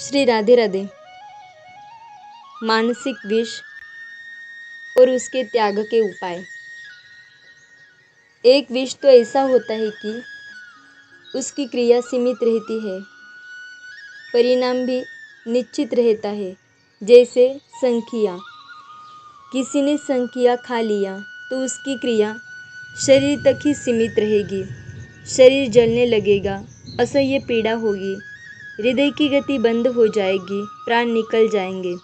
श्री राधे राधे। मानसिक विष और उसके त्याग के उपाय। एक विष तो ऐसा होता है कि उसकी क्रिया सीमित रहती है, परिणाम भी निश्चित रहता है। जैसे संखिया, किसी ने संखिया खा लिया तो उसकी क्रिया शरीर तक ही सीमित रहेगी। शरीर जलने लगेगा, असह्य पीड़ा होगी, हृदय की गति बंद हो जाएगी, प्राण निकल जाएंगे।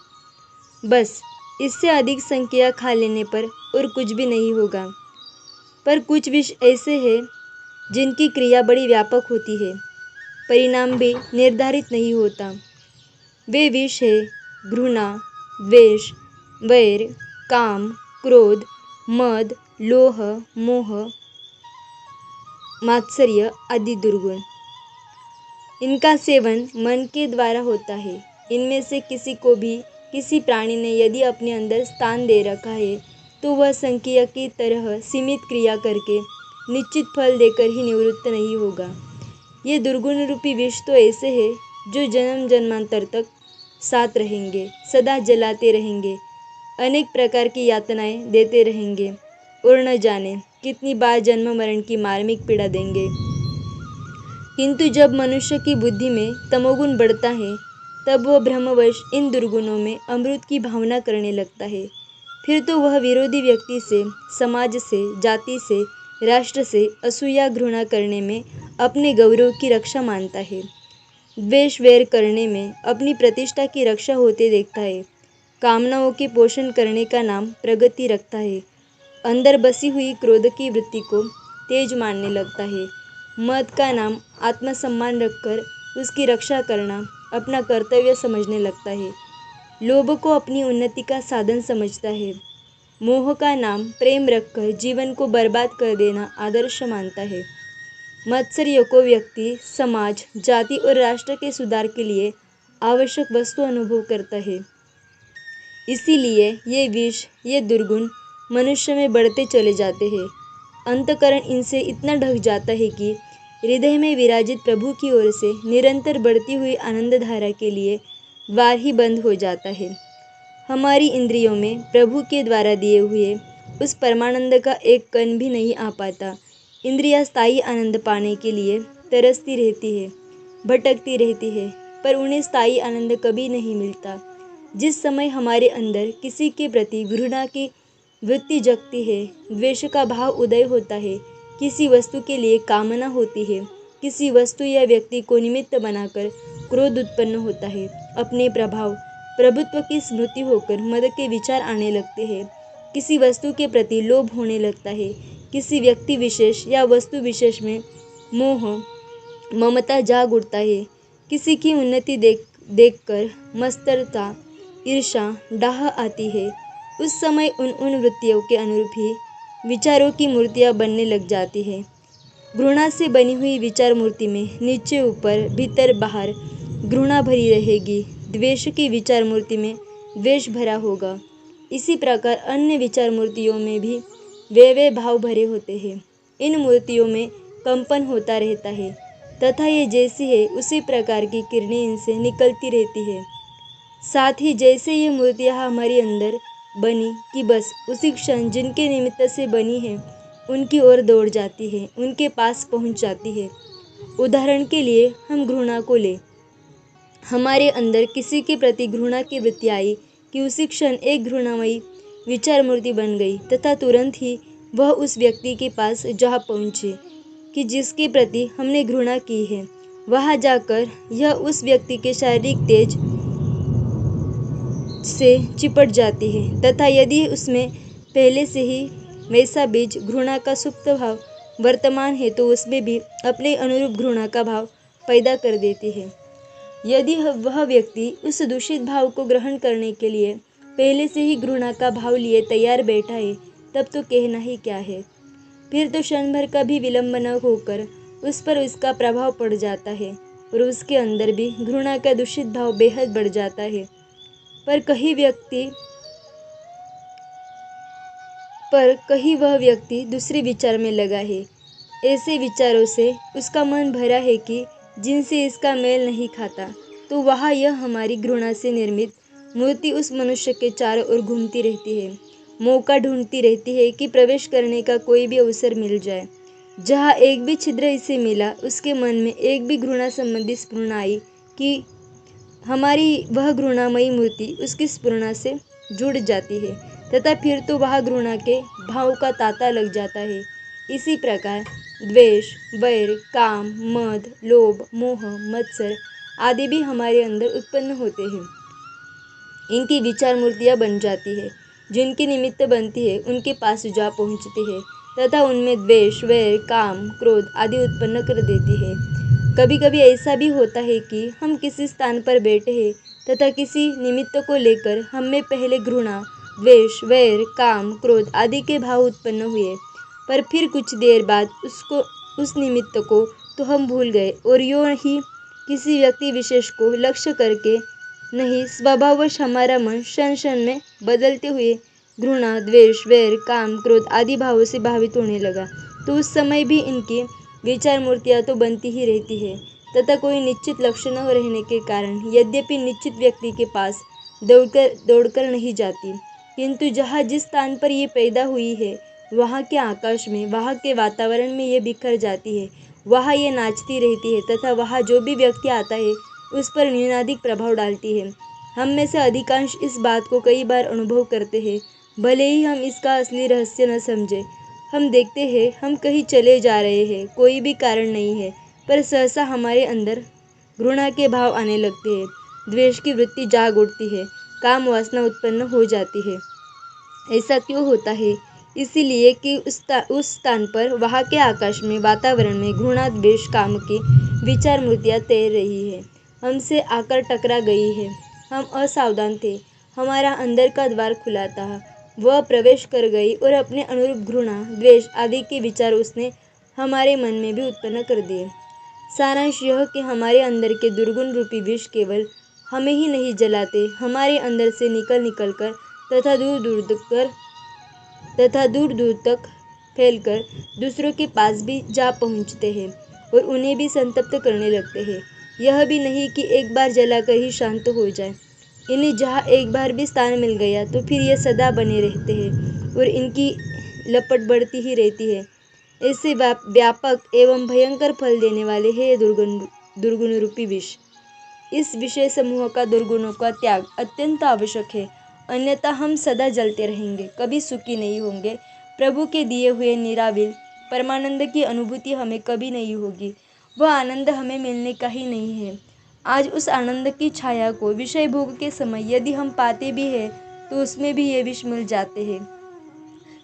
बस इससे अधिक संख्या खा लेने पर और कुछ भी नहीं होगा। पर कुछ विष ऐसे हैं जिनकी क्रिया बड़ी व्यापक होती है, परिणाम भी निर्धारित नहीं होता। वे विष है घृणा, द्वेष, वैर, काम, क्रोध, मद, लोभ, मोह, मात्सर्य आदि दुर्गुण। इनका सेवन मन के द्वारा होता है। इनमें से किसी को भी किसी प्राणी ने यदि अपने अंदर स्थान दे रखा है तो वह संख्या की तरह सीमित क्रिया करके निश्चित फल देकर ही निवृत्त नहीं होगा। ये दुर्गुण रूपी विष तो ऐसे है जो जन्म जन्मांतर तक साथ रहेंगे, सदा जलाते रहेंगे, अनेक प्रकार की यातनाएं देते रहेंगे और न जाने कितनी बार जन्म मरण की मार्मिक पीड़ा देंगे। किंतु जब मनुष्य की बुद्धि में तमोगुण बढ़ता है तब वह भ्रमवश इन दुर्गुणों में अमृत की भावना करने लगता है। फिर तो वह विरोधी व्यक्ति से, समाज से, जाति से, राष्ट्र से असूया घृणा करने में अपने गौरव की रक्षा मानता है। द्वेष वैर करने में अपनी प्रतिष्ठा की रक्षा होते देखता है। कामनाओं के पोषण करने का नाम प्रगति रखता है। अंदर बसी हुई क्रोध की वृत्ति को तेज मानने लगता है। मद का नाम आत्मसम्मान रखकर उसकी रक्षा करना अपना कर्तव्य समझने लगता है। लोभ को अपनी उन्नति का साधन समझता है। मोह का नाम प्रेम रखकर जीवन को बर्बाद कर देना आदर्श मानता है। मत्सर्य को व्यक्ति, समाज, जाति और राष्ट्र के सुधार के लिए आवश्यक वस्तु अनुभव करता है। इसीलिए ये विष, ये दुर्गुण मनुष्य में बढ़ते चले जाते हैं। अंतःकरण इनसे इतना ढक जाता है कि हृदय में विराजित प्रभु की ओर से निरंतर बढ़ती हुई आनंद धारा के लिए द्वार ही बंद हो जाता है। हमारी इंद्रियों में प्रभु के द्वारा दिए हुए उस परमानंद का एक कण भी नहीं आ पाता। इंद्रियां स्थायी आनंद पाने के लिए तरसती रहती है, भटकती रहती है, पर उन्हें स्थायी आनंद कभी नहीं मिलता। जिस समय हमारे अंदर किसी के प्रति घृणा की वृत्ति जगती है, द्वेष का भाव उदय होता है, किसी वस्तु के लिए कामना होती है, किसी वस्तु या व्यक्ति को निमित्त बनाकर क्रोध उत्पन्न होता है, अपने प्रभाव प्रभुत्व की स्मृति होकर मद के विचार आने लगते हैं, किसी वस्तु के प्रति लोभ होने लगता है, किसी व्यक्ति विशेष या वस्तु विशेष में मोह ममता जाग उठता है, किसी की उन्नति देखकर मत्सरता, ईर्ष्या, डाह आती है। उस समय उन वृत्तियों के अनुरूप ही विचारों की मूर्तियाँ बनने लग जाती है। घृणा से बनी हुई विचार मूर्ति में नीचे ऊपर, भीतर बाहर घृणा भरी रहेगी। द्वेष की विचार मूर्ति में द्वेष भरा होगा। इसी प्रकार अन्य विचार मूर्तियों में भी वे भाव भरे होते हैं। इन मूर्तियों में कंपन होता रहता है तथा ये जैसी है उसी प्रकार की किरणें इनसे निकलती रहती है। साथ ही जैसे ये मूर्तियाँ हमारे अंदर बनी कि बस उसी क्षण जिनके निमित्त से बनी है उनकी ओर दौड़ जाती है, उनके पास पहुंच जाती है। उदाहरण के लिए हम घृणा को ले। हमारे अंदर किसी के प्रति घृणा की वृत्ति आई कि उसी क्षण एक घृणामयी विचार मूर्ति बन गई तथा तुरंत ही वह उस व्यक्ति के पास जा पहुंचे कि जिसके प्रति हमने घृणा की है। वहां जाकर यह उस व्यक्ति के शारीरिक तेज से चिपट जाती है तथा यदि उसमें पहले से ही वैसा बीज घृणा का सुप्त भाव वर्तमान है तो उसमें भी अपने अनुरूप घृणा का भाव पैदा कर देती है। यदि वह व्यक्ति उस दूषित भाव को ग्रहण करने के लिए पहले से ही घृणा का भाव लिए तैयार बैठा है तब तो कहना ही क्या है। फिर तो क्षण भर का भी विलंब न होकर उस पर उसका प्रभाव पड़ जाता है और उसके अंदर भी घृणा का दूषित भाव बेहद बढ़ जाता है। पर कहीं वह व्यक्ति दूसरे विचार में लगा है। ऐसे विचारों से उसका मन भरा है कि जिनसे इसका मेल नहीं खाता। तो वहाँ यह हमारी घृणा से निर्मित मूर्ति उस मनुष्य के चारों ओर घूमती रहती है, मौका ढूंढती रहती है कि प्रवेश करने का कोई भी अवसर मिल जाए। जहाँ एक भी छिद्र इसे मिला, उसके मन में एक भी घृणा संबंधी स्फुरणा आई कि हमारी वह घृणामयी मूर्ति उसकी स्फुरणा से जुड़ जाती है तथा फिर तो वह घृणा के भाव का तांता लग जाता है। इसी प्रकार द्वेष, वैर, काम, मद, लोभ, मोह, मत्सर आदि भी हमारे अंदर उत्पन्न होते हैं। इनकी विचार मूर्तियाँ बन जाती है, जिनकी निमित्त बनती है उनके पास जा पहुँचती है तथा उनमें द्वेष, वैर, काम, क्रोध आदि उत्पन्न कर देती है। कभी कभी ऐसा भी होता है कि हम किसी स्थान पर बैठे हैं तथा किसी निमित्त को लेकर हम में पहले घृणा, द्वेष, वैर, काम, क्रोध आदि के भाव उत्पन्न हुए, पर फिर कुछ देर बाद उस निमित्त को तो हम भूल गए और यूं ही किसी व्यक्ति विशेष को लक्ष्य करके नहीं, स्वभाववश हमारा मन क्षण क्षण में बदलते हुए घृणा, द्वेष, वैर, काम, क्रोध आदि भावों से भावित होने लगा। तो उस समय भी इनकी विचार मूर्तियाँ तो बनती ही रहती है तथा कोई निश्चित लक्ष्य न रहने के कारण यद्यपि निश्चित व्यक्ति के पास दौड़कर नहीं जाती, किंतु जहाँ जिस स्थान पर ये पैदा हुई है वहाँ के आकाश में, वहाँ के वातावरण में ये बिखर जाती है, वहाँ ये नाचती रहती है तथा वहाँ जो भी व्यक्ति आता है उस पर न्यूनाधिक प्रभाव डालती है। हम में से अधिकांश इस बात को कई बार अनुभव करते हैं, भले ही हम इसका असली रहस्य न समझें। हम देखते हैं हम कहीं चले जा रहे हैं, कोई भी कारण नहीं है, पर सहसा हमारे अंदर घृणा के भाव आने लगते हैं, द्वेष की वृत्ति जाग उठती है, काम वासना उत्पन्न हो जाती है। ऐसा क्यों होता है? इसीलिए कि उस स्थान पर, वहाँ के आकाश में, वातावरण में घृणा, द्वेष, काम की विचार मूर्तियाँ तैर रही है, हमसे आकर टकरा गई है। हम असावधान थे, हमारा अंदर का द्वार खुला था, वह प्रवेश कर गई और अपने अनुरूप घृणा, द्वेष आदि के विचार उसने हमारे मन में भी उत्पन्न कर दिए। सारांश यह कि हमारे अंदर के दुर्गुण रूपी विष केवल हमें ही नहीं जलाते, हमारे अंदर से निकल कर तथा दूर दूर तक फैलकर दूसरों के पास भी जा पहुँचते हैं और उन्हें भी संतप्त करने लगते हैं। यह भी नहीं कि एक बार जलाकर ही शांत हो जाए। इन्हें जहाँ एक बार भी स्थान मिल गया तो फिर ये सदा बने रहते हैं और इनकी लपट बढ़ती ही रहती है। ऐसे व्यापक एवं भयंकर फल देने वाले हैं ये दुर्गुण रूपी विष। इस विषय समूह का दुर्गुणों का त्याग अत्यंत आवश्यक है, अन्यथा हम सदा जलते रहेंगे, कभी सुखी नहीं होंगे। प्रभु के दिए हुए निराविल परमानंद की अनुभूति हमें कभी नहीं होगी, वह आनंद हमें मिलने का ही नहीं है। आज उस आनंद की छाया को विषय भोग के समय यदि हम पाते भी हैं तो उसमें भी ये विष मिल जाते हैं,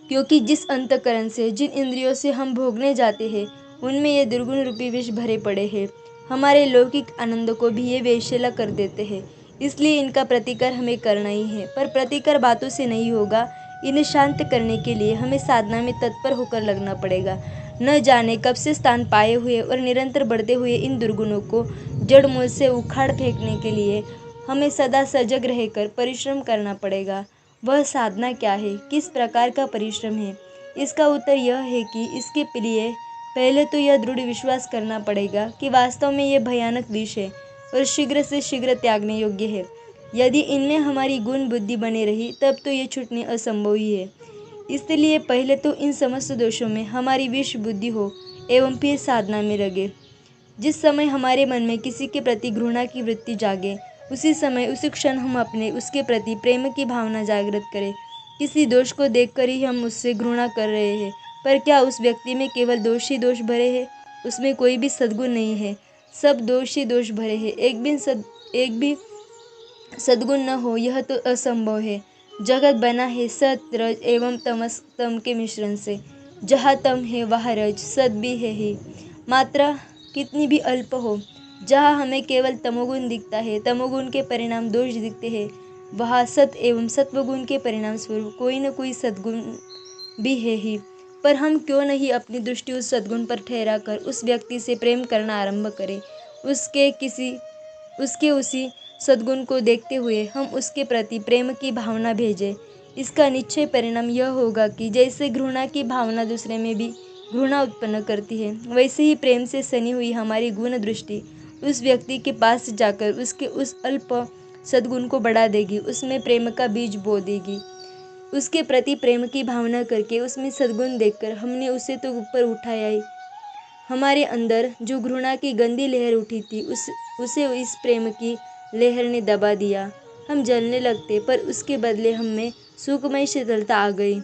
क्योंकि जिस अंतःकरण से, जिन इंद्रियों से हम भोगने जाते हैं उनमें ये दुर्गुण रूपी विष भरे पड़े हैं। हमारे लौकिक आनंद को भी ये वेश्यला कर देते हैं, इसलिए इनका प्रतिकार हमें करना ही है। पर प्रतिकार बातों से नहीं होगा, इन्हें शांत करने के लिए हमें साधना में तत्पर होकर लगना पड़ेगा। न जाने कब से स्थान पाए हुए और निरंतर बढ़ते हुए इन दुर्गुणों को जड़ मूल से उखाड़ फेंकने के लिए हमें सदा सजग रहकर परिश्रम करना पड़ेगा। वह साधना क्या है, किस प्रकार का परिश्रम है? इसका उत्तर यह है कि इसके लिए पहले तो यह दृढ़ विश्वास करना पड़ेगा कि वास्तव में यह भयानक विष है और शीघ्र से शीघ्र त्यागने योग्य है। यदि इनमें हमारी गुण बुद्धि बने रही तब तो ये छूटने असंभव ही है। इसलिए पहले तो इन समस्त दोषों में हमारी विष बुद्धि हो एवं फिर साधना में लगे। जिस समय हमारे मन में किसी के प्रति घृणा की वृत्ति जागे, उसी समय उसी क्षण हम अपने उसके प्रति प्रेम की भावना जागृत करें। किसी दोष को देखकर ही हम उससे घृणा कर रहे हैं, पर क्या उस व्यक्ति में केवल दोष ही दोष भरे हैं? उसमें कोई भी सद्गुण नहीं है, सब दोष ही दोष भरे हैं। एक भी सद्गुण न हो यह तो असंभव है। जगत बना है सत, रज एवं तम के मिश्रण से। जहाँ तम है वहाँ रज, सत भी है ही, मात्रा कितनी भी अल्प हो। जहाँ हमें केवल तमोगुण दिखता है, तमोगुण के परिणाम दोष दिखते हैं, वहाँ सत एवं सत्वगुण के परिणाम स्वरूप कोई न कोई सद्गुण भी है ही। पर हम क्यों नहीं अपनी दृष्टि उस सद्गुण पर ठहरा कर उस व्यक्ति से प्रेम करना आरंभ करें। उसके उसी सद्गुण को देखते हुए हम उसके प्रति प्रेम की भावना भेजें। इसका निश्चय परिणाम यह होगा कि जैसे घृणा की भावना दूसरे में भी घृणा उत्पन्न करती है, वैसे ही प्रेम से सनी हुई हमारी गुण दृष्टि उस व्यक्ति के पास जाकर उसके उस अल्प सद्गुण को बढ़ा देगी, उसमें प्रेम का बीज बो देगी। उसके प्रति प्रेम की भावना करके उसमें सद्गुण देखकर हमने उसे तो ऊपर उठाया ही, हमारे अंदर जो घृणा की गंदी लहर उठी थी उसे इस प्रेम की लहर ने दबा दिया। हम जलने लगते, पर उसके बदले हम में सुखमय शीतलता आ गई।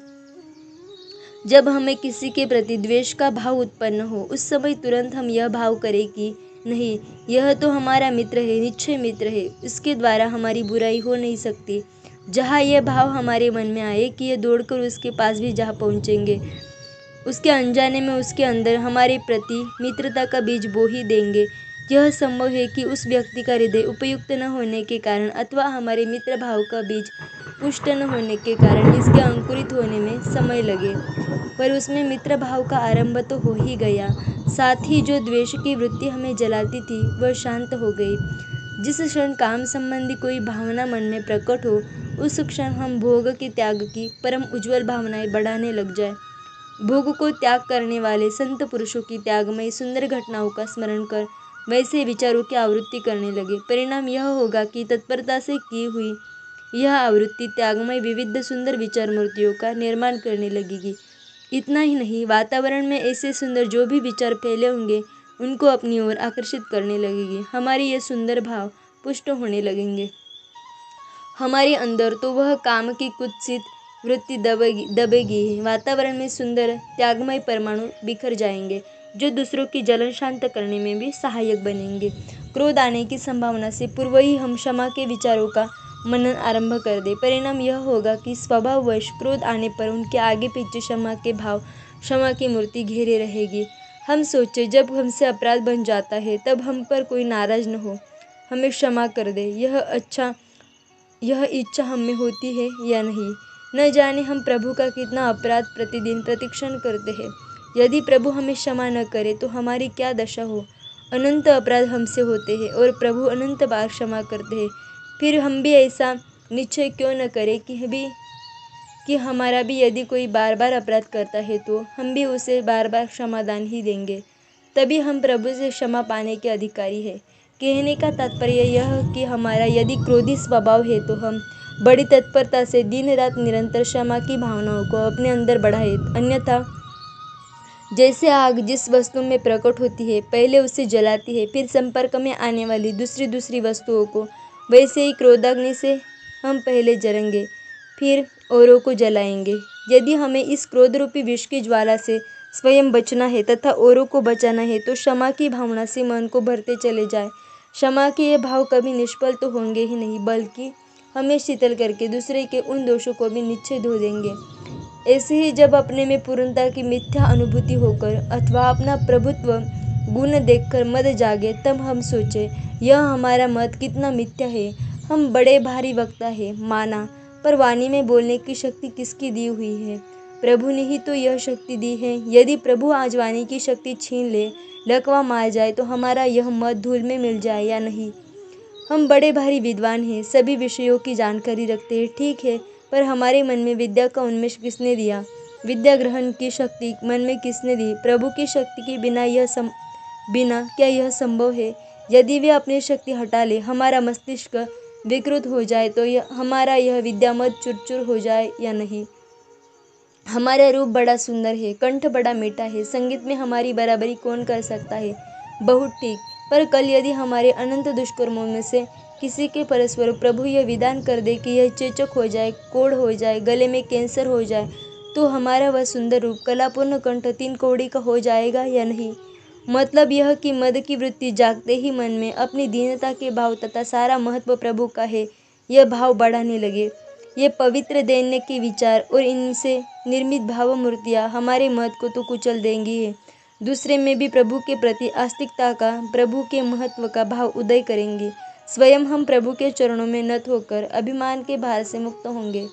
जब हमें किसी के प्रति द्वेष का भाव उत्पन्न हो, उस समय तुरंत हम यह भाव करें कि नहीं, यह तो हमारा मित्र है, निश्चय मित्र है, इसके द्वारा हमारी बुराई हो नहीं सकती। जहाँ यह भाव हमारे मन में आए कि यह दौड़कर उसके पास भी जा पहुँचेंगे, उसके अनजाने में उसके अंदर हमारे प्रति मित्रता का बीज बो ही देंगे। यह संभव है कि उस व्यक्ति का हृदय उपयुक्त न होने के कारण अथवा हमारे मित्र भाव का बीज पुष्ट न होने के कारण इसके अंकुरित होने में समय लगे, पर उसमें मित्र भाव का आरंभ तो हो ही गया। साथ ही जो द्वेष की वृत्ति हमें जलाती थी वह शांत हो गई। जिस क्षण काम संबंधी कोई भावना मन में प्रकट हो, उस क्षण हम भोग के त्याग की परम उज्ज्वल भावनाएं बढ़ाने लग जाए। भोग को त्याग करने वाले संत पुरुषों की त्यागमय सुंदर घटनाओं का स्मरण कर वैसे विचारों की आवृत्ति करने लगे। परिणाम यह होगा कि तत्परता से की हुई यह आवृत्ति त्यागमय विविध सुंदर विचार मूर्तियों का निर्माण करने लगेगी। इतना ही नहीं, वातावरण में ऐसे सुंदर जो भी विचार फैले होंगे उनको अपनी ओर आकर्षित करने लगेगी। हमारी ये सुंदर भाव पुष्ट होने लगेंगे। हमारे अंदर तो वह काम की कुत्सित वृत्ति दबेगी ही। वातावरण में सुंदर त्यागमय परमाणु बिखर जाएंगे जो दूसरों की जलन शांत करने में भी सहायक बनेंगे। क्रोध आने की संभावना से पूर्व ही हम क्षमा के विचारों का मनन आरंभ कर दे। परिणाम यह होगा कि स्वभाववश क्रोध आने पर उनके आगे पीछे क्षमा के भाव, क्षमा की मूर्ति घेरे रहेगी। हम सोचे जब हमसे अपराध बन जाता है तब हम पर कोई नाराज न हो, हमें क्षमा कर दे। यह इच्छा हम में होती है या नहीं, न जाने हम प्रभु का कितना अपराध प्रतिदिन प्रतिक्षण करते हैं। यदि प्रभु हमें क्षमा न करे तो हमारी क्या दशा हो। अनंत अपराध हमसे होते हैं और प्रभु अनंत बार क्षमा करते हैं। फिर हम भी ऐसा निश्चय क्यों न करें कि हमारा भी यदि कोई बार बार अपराध करता है तो हम भी उसे बार बार क्षमादान ही देंगे। तभी हम प्रभु से क्षमा पाने के अधिकारी हैं। कहने का तात्पर्य यह कि हमारा यदि क्रोधी स्वभाव है तो हम बड़ी तत्परता से दिन रात निरंतर क्षमा की भावनाओं को अपने अंदर बढ़ाए। अन्यथा जैसे आग जिस वस्तु में प्रकट होती है पहले उसे जलाती है, फिर संपर्क में आने वाली दूसरी वस्तुओं को, वैसे ही क्रोधाग्नि से हम पहले जलेंगे फिर औरों को जलाएंगे। यदि हमें इस क्रोध रूपी विष की ज्वाला से स्वयं बचना है तथा औरों को बचाना है तो क्षमा की भावना से मन को भरते चले जाए। क्षमा के ये भाव कभी निष्फल तो होंगे ही नहीं, बल्कि हमें शीतल करके दूसरे के उन दोषों को भी निश्चय धो देंगे। ऐसे ही जब अपने में पूर्णता की मिथ्या अनुभूति होकर अथवा अपना प्रभुत्व गुण देखकर मद जागे, तब हम सोचे यह हमारा मत कितना मिथ्या है, हम बड़े भारी वक्ता है माना, पर वाणी में बोलने की शक्ति किसकी दी हुई है? प्रभु ने ही तो यह शक्ति दी है। यदि प्रभु आज वाणी की शक्ति छीन ले, लकवा मार जाए तो हमारा यह मत धूल में मिल जाए या नहीं। हम बड़े भारी विद्वान हैं, सभी विषयों की जानकारी रखते हैं, ठीक है, पर हमारे मन में विद्या का उन्मेष किसने दिया? विद्या ग्रहण की शक्ति मन में किसने दी? प्रभु की शक्ति के बिना क्या यह संभव है? यदि वे अपनी शक्ति हटा ले, हमारा मस्तिष्क विकृत हो जाए तो हमारा यह विद्यामत चूर हो जाए या नहीं। हमारा रूप बड़ा सुंदर है, कंठ बड़ा मीठा है, संगीत में हमारी बराबरी कौन कर सकता है? बहुत ठीक, पर कल यदि हमारे अनंत दुष्कर्मों में से किसी के परस्पर प्रभु यह विधान कर दे कि यह चेचक हो जाए, कोढ़ हो जाए, गले में कैंसर हो जाए, तो हमारा वह सुंदर रूप, कलापूर्ण कंठ 3 कौड़ी का हो जाएगा या नहीं? मतलब यह कि मद की वृत्ति जागते ही मन में अपनी दीनता के भाव तथा सारा महत्व प्रभु का है यह भाव बढ़ाने लगे। ये पवित्र दैन्य के विचार और इनसे निर्मित भाव मूर्तियाँ हमारे मत को तो कुचल देंगी ही, दूसरे में भी प्रभु के प्रति आस्तिकता का, प्रभु के महत्व का भाव उदय करेंगे। स्वयं हम प्रभु के चरणों में नत होकर अभिमान के भार से मुक्त होंगे,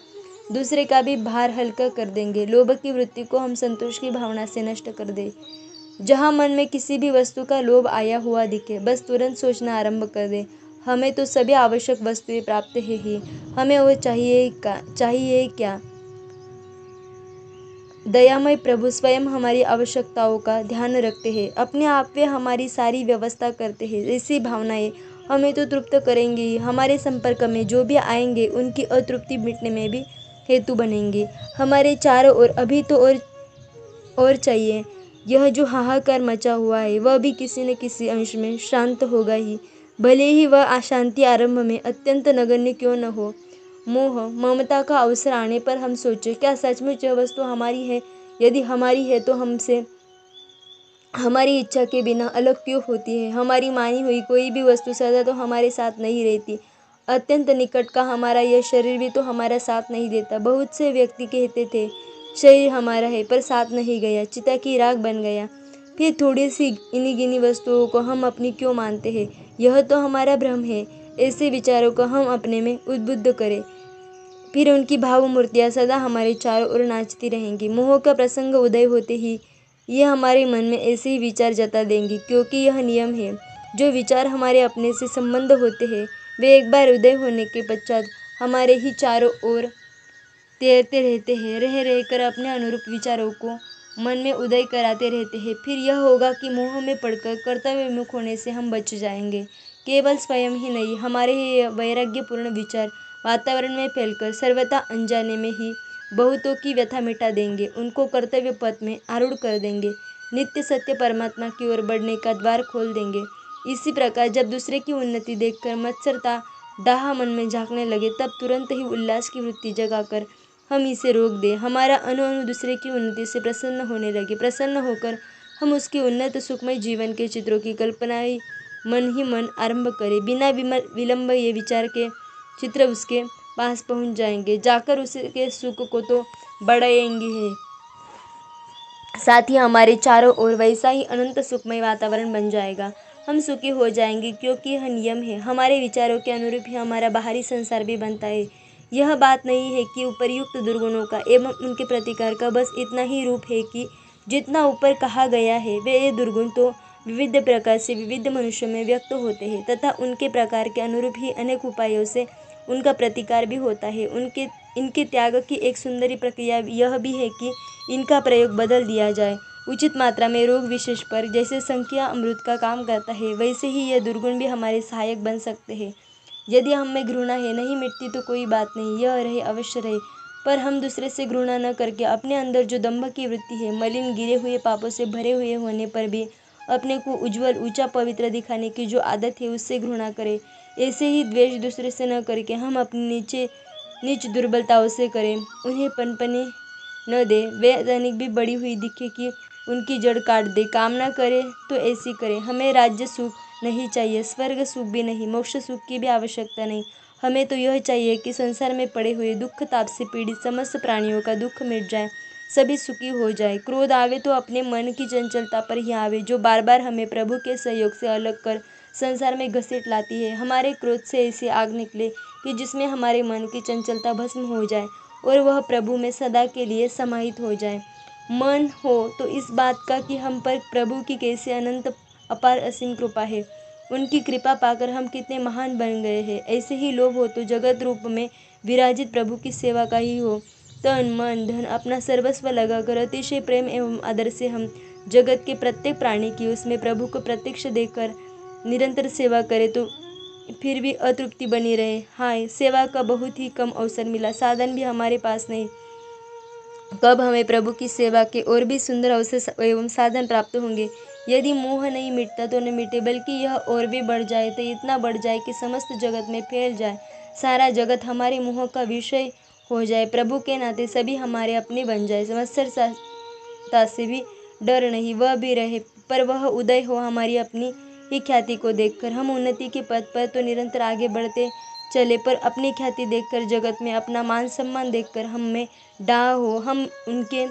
दूसरे का भी भार हल्का कर देंगे। लोभ की वृत्ति को हम संतोष की भावना से नष्ट कर दे। जहाँ मन में किसी भी वस्तु का लोभ आया हुआ दिखे, बस तुरंत सोचना आरंभ कर दे, हमें तो सभी आवश्यक वस्तुएं प्राप्त है ही, हमें वो चाहिए क्या? दयामय प्रभु स्वयं हमारी आवश्यकताओं का ध्यान रखते हैं, अपने आप वे हमारी सारी व्यवस्था करते हैं। ऐसी भावनाएं हमें तो तृप्त करेंगी ही, हमारे संपर्क में जो भी आएंगे उनकी अतृप्ति मिटने में भी हेतु बनेंगे। हमारे चारों ओर अभी तो और चाहिए। यह जो हाहाकार मचा हुआ है वह भी किसी न किसी अंश में शांत होगा ही, भले ही वह अशांति आरंभ में अत्यंत नगण्य क्यों न हो। मोह ममता का अवसर आने पर हम सोचे, क्या सचमुच यह वस्तु हमारी है? यदि हमारी है तो हमसे हमारी इच्छा के बिना अलग क्यों होती है? हमारी मानी हुई कोई भी वस्तु सदा तो हमारे साथ नहीं रहती। अत्यंत निकट का हमारा यह शरीर भी तो हमारा साथ नहीं देता। बहुत से व्यक्ति कहते थे शरीर हमारा है, पर साथ नहीं गया, चिता की राख बन गया। फिर थोड़ी सी इनी गिनी वस्तुओं को हम अपनी क्यों मानते हैं? यह तो हमारा भ्रम है। ऐसे विचारों को हम अपने में उद्बुद्ध करें, फिर उनकी भाव मूर्तियाँ सदा हमारे चारों ओर नाचती रहेंगी। मोह का प्रसंग उदय होते ही ये हमारे मन में ऐसे ही विचार जता देंगी, क्योंकि यह नियम है। जो विचार हमारे अपने से संबंध होते हैं वे एक बार उदय होने के पश्चात हमारे ही चारों ओर तैरते रहते हैं, रह रहकर अपने अनुरूप विचारों को मन में उदय कराते रहते हैं। फिर यह होगा कि मोह में पड़कर कर्तव्य विमुख होने से हम बच जाएंगे। केवल स्वयं ही नहीं, हमारे ही वैराग्यपूर्ण विचार वातावरण में फैलकर सर्वथा अनजाने में ही बहुतों की व्यथा मिटा देंगे, उनको कर्तव्य पथ में आरूढ़ कर देंगे, नित्य सत्य परमात्मा की ओर बढ़ने का द्वार खोल देंगे। इसी प्रकार जब दूसरे की उन्नति देखकर मत्सरता डाह मन में झांकने लगे, तब तुरंत ही उल्लास की वृत्ति जगाकर हम इसे रोक दें। हमारा अणु अणु दूसरे की उन्नति से प्रसन्न होने लगे। प्रसन्न होकर हम उसके उन्नत सुखमय जीवन के चित्रों की कल्पना ही मन आरंभ करें। बिना विलंब ये विचार के चित्र उसके पास पहुंच जाएंगे, जाकर उसके सुख को तो बढ़ाएंगे ही, साथ ही हमारे चारों ओर वैसा ही अनंत सुखमय वातावरण बन जाएगा। हम सुखी हो जाएंगे, क्योंकि यह नियम है। हमारे विचारों के अनुरूप ही हमारा बाहरी संसार भी बनता है। यह बात नहीं है कि उपर्युक्त दुर्गुणों का एवं उनके प्रतिकार का बस इतना ही रूप है कि जितना ऊपर कहा गया है, वे ये दुर्गुण तो विविध प्रकार से विविध मनुष्यों में व्यक्त होते हैं, तथा उनके प्रकार के अनुरूप ही अनेक उपायों से उनका प्रतिकार भी होता है। इनके त्याग की एक सुंदरी प्रक्रिया यह भी है कि इनका प्रयोग बदल दिया जाए उचित मात्रा में रोग विशेष पर। जैसे संख्या अमृत का काम करता है, वैसे ही यह दुर्गुण भी हमारे सहायक बन सकते हैं। यदि हम में घृणा है, नहीं मिटती तो कोई बात नहीं, यह रहे अवश्य रहे, पर हम दूसरे से घृणा न करके अपने अंदर जो दंभ की वृत्ति है, मलिन गिरे हुए पापों से भरे हुए होने पर भी अपने को उज्जवल ऊंचा पवित्र दिखाने की जो आदत है, उससे घृणा करें। ऐसे ही द्वेष दूसरे से न करके हम अपनी नीच दुर्बलताओं से करें। उन्हें पनपने न दे, वे तनिक भी बड़ी हुई दिखे कि उनकी जड़ काट दे। कामना करे तो ऐसी करे। हमें राज्य सुख नहीं चाहिए, स्वर्ग सुख भी नहीं, मोक्ष सुख की भी आवश्यकता नहीं। हमें तो यह चाहिए कि संसार में पड़े हुए दुख ताप से पीड़ित समस्त प्राणियों का दुख मिट जाए, सभी सुखी हो जाए। क्रोध आवे तो अपने मन की चंचलता पर ही आवे, जो बार बार हमें प्रभु के सहयोग से अलग कर संसार में घसीट लाती है। हमारे क्रोध से ऐसी आग निकले कि जिसमें हमारे मन की चंचलता भस्म हो जाए और वह प्रभु में सदा के लिए समाहित हो जाए। मन हो तो इस बात का कि हम पर प्रभु की कैसी अनंत अपार असीम कृपा है, उनकी कृपा पाकर हम कितने महान बन गए हैं। ऐसे ही लोभ हो तो जगत रूप में विराजित प्रभु की सेवा का ही हो। तन मन धन अपना सर्वस्व लगाकर अतिशय प्रेम एवं आदर से हम जगत के प्रत्येक प्राणी की उसमें प्रभु को प्रत्यक्ष देकर निरंतर सेवा करें, तो फिर भी अतृप्ति बनी रहे। हाय, सेवा का बहुत ही कम अवसर मिला, साधन भी हमारे पास नहीं। कब हमें प्रभु की सेवा के और भी सुंदर अवसर एवं साधन प्राप्त होंगे? यदि मोह नहीं मिटता तो न मिटे, बल्कि यह और भी बढ़ जाए तो इतना बढ़ जाए कि समस्त जगत में फैल जाए, सारा जगत हमारे मोह का विषय हो जाए, प्रभु के नाते सभी हमारे अपने बन जाए। मत्सरता से भी डर नहीं, वह भी रहे, पर वह उदय हो हमारी अपनी ही ख्याति को देखकर। हम उन्नति के पथ पर तो निरंतर आगे बढ़ते चले, पर अपनी ख्याति देखकर, जगत में अपना मान सम्मान देखकर हम में डाह हो हम उनके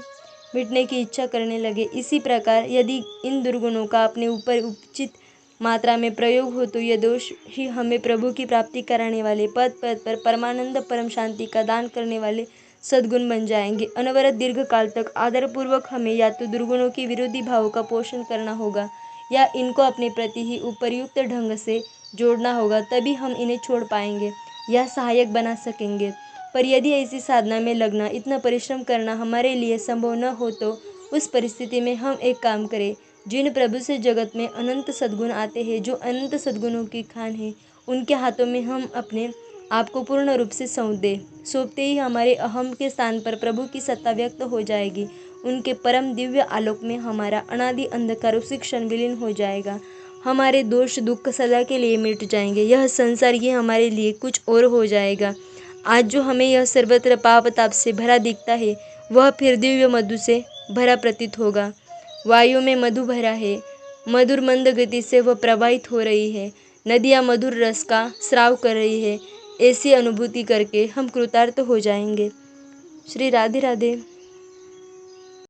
मिटने की इच्छा करने लगे। इसी प्रकार यदि इन दुर्गुणों का अपने ऊपर उचित मात्रा में प्रयोग हो तो ये दोष ही हमें प्रभु की प्राप्ति कराने वाले, पद पद पर परमानंद परम शांति का दान करने वाले सद्गुण बन जाएंगे। अनवरत दीर्घ काल तक आदरपूर्वक हमें या तो दुर्गुणों के विरोधी भाव का पोषण करना होगा, या इनको अपने प्रति ही उपयुक्त ढंग से जोड़ना होगा, तभी हम इन्हें छोड़ पाएंगे या सहायक बना सकेंगे। पर यदि ऐसी साधना में लगना, इतना परिश्रम करना हमारे लिए संभव न हो तो उस परिस्थिति में हम एक काम करें। जिन प्रभु से जगत में अनंत सद्गुण आते हैं, जो अनंत सद्गुणों की खान है, उनके हाथों में हम अपने आप को पूर्ण रूप से सौंप दें। सौंपते ही हमारे अहम के स्थान पर प्रभु की सत्ता व्यक्त हो जाएगी। उनके परम दिव्य आलोक में हमारा अनादि अंधकार उसी क्षण विलीन हो जाएगा। हमारे दोष दुख सदा के लिए मिट जाएंगे। यह संसार ये हमारे लिए कुछ और हो जाएगा। आज जो हमें यह सर्वत्र पाप ताप से भरा दिखता है, वह फिर दिव्य मधु से भरा प्रतीत होगा। वायु में मधु भरा है, मधुर मंद गति से वह प्रवाहित हो रही है। नदियाँ मधुर रस का स्राव कर रही है। ऐसी अनुभूति करके हम कृतार्थ हो जाएंगे। श्री राधे राधे।